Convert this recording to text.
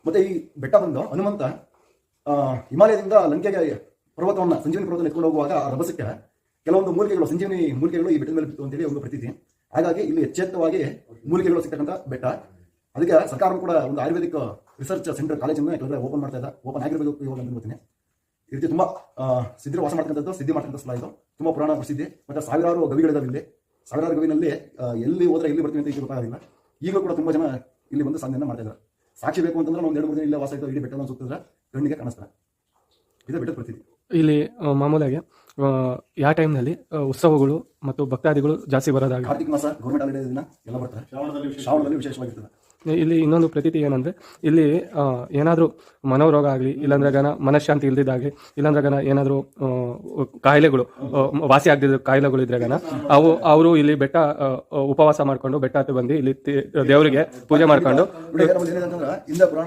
ಮತ್ತೆ ಈ ಬೆಟ್ಟ ಬಂದು ಹನುಮಂತ ಹಿಮಾಲಯದಿಂದ ಲಂಕೆಗೆ ಪರ್ವತವನ್ನ ಸಂಜೀವನಿ ಪರ್ವತವನ್ನು ಎತ್ಕೊಂಡು ಹೋಗುವಾಗ ಆ ರಭಸಕ್ಕೆ ಕೆಲವೊಂದು ಮೂಲಿಕೆಗಳು ಸಂಜೀವನಿ ಮೂಲಿಕೆಗಳು ಈ ಬೆಟ್ಟದ ಮೇಲೆ ಬಿತ್ತು ಅಂತೇಳಿ ಒಂದು ಪ್ರತೀತಿ. ಹಾಗಾಗಿ ಇಲ್ಲಿ ಎಚ್ಚೆತ್ತವಾಗಿ ಮೂಲಿಕೆಗಳು ಸಿಗ್ತಕ್ಕಂಥ ಬೆಟ್ಟ. ಅದಕ್ಕೆ ಸರ್ಕಾರ ಕೂಡ ಒಂದು ಆಯುರ್ವೇದಿಕ್ ರಿಸರ್ಚ್ ಸೆಂಟರ್ ಕಾಲೇಜನ್ನು ಓಪನ್ ಮಾಡ್ತಾ ಇದೆ. ಓಪನ್ ಆಗಿರಬೇಕು ಇವಾಗ ಅಂತ ಗೊತ್ತೀನಿ. ಈ ರೀತಿ ತುಂಬಾ ಸಿದ್ಧರು ವಾಸ ಮಾಡ್ತಕ್ಕಂಥದ್ದು, ಸಿದ್ಧಿ ಮಾಡ್ತಕ್ಕಂಥ ಸ್ಥಳ ಇದು. ತುಂಬಾ ಪುರಾಣ ಪ್ರಸಿದ್ಧಿ. ಮತ್ತೆ ಸಾವಿರಾರು ಗವಿಗಳಿದಾವೆ ಇಲ್ಲಿ. ಸಾವಿರಾರು ಗವಿನಲ್ಲಿ ಎಲ್ಲಿ ಹೋದ್ರೆ ಎಲ್ಲಿ ಬರ್ತೀವಿ ಅಂತ ಈಗ ಗೊತ್ತಾಗೋದಿಲ್ಲ. ಈಗಲೂ ಕೂಡ ತುಂಬಾ ಜನ ಇಲ್ಲಿ ಬಂದು ಸಾಧನೆಯನ್ನ ಮಾಡ್ತಾ ಇದ್ದಾರೆ. ಸಾಕ್ಷಿ ಬೇಕು ಅಂತಂದ್ರೆ ಒಂದು 2-3 ದಿನ ಇಲ್ಲೇ ವಾಸ ಇದ್ದು ಇಡೀ ಬೆಟ್ಟವನ್ನು ಸುತ್ತಿದ್ರೆ ಕಣ್ಣಿಗೆ ಕಾಣಿಸ್ತಾರೆ. ಇದು ಬೆಟ್ಟದ ಪ್ರತೀತಿ. ಇಲ್ಲಿ ಮಾಮೂಲಾಗಿ ಯಾವ ಟೈಮ್ನಲ್ಲಿ ಉತ್ಸವಗಳು ಮತ್ತು ಭಕ್ತಾದಿಗಳು ಜಾಸ್ತಿ ಬರೋದಾಗ ಕಾರ್ತಿಕ ಮಾಸ ಗೌರ್ಮೆಂಟ್ ಹಾಲಿಡೇ ದಿನ ಎಲ್ಲ ಬರ್ತಾರೆ. ಶ್ರಾವಣದಲ್ಲಿ ವಿಶೇಷವಾಗಿರ್ತದೆ. ಇಲ್ಲಿ ಇನ್ನೊಂದು ಪ್ರತೀತಿ ಏನಂದ್ರೆ ಇಲ್ಲಿ ಏನಾದರೂ ಮನೋರೋಗ ಆಗಲಿ, ಇಲ್ಲಾಂದ್ರೆ ಮನಃಶಾಂತಿ ಇಲ್ದಿದ್ದಾಗಲಿ, ಇಲ್ಲಾಂದ್ರೆ ಏನಾದರೂ ಕಾಯಿಲೆಗಳು ವಾಸಿ ಆಗದಿದ್ದ ಕಾಯಿಲೆಗಳು ಇದ್ರಾಗನ ಅವರು ಇಲ್ಲಿ ಬೆಟ್ಟ ಉಪವಾಸ ಮಾಡ್ಕೊಂಡು ಬೆಟ್ಟ ಹತ್ತಿ ಬಂದು ಇಲ್ಲಿ ದೇವರಿಗೆ ಪೂಜೆ ಮಾಡ್ಕೊಂಡು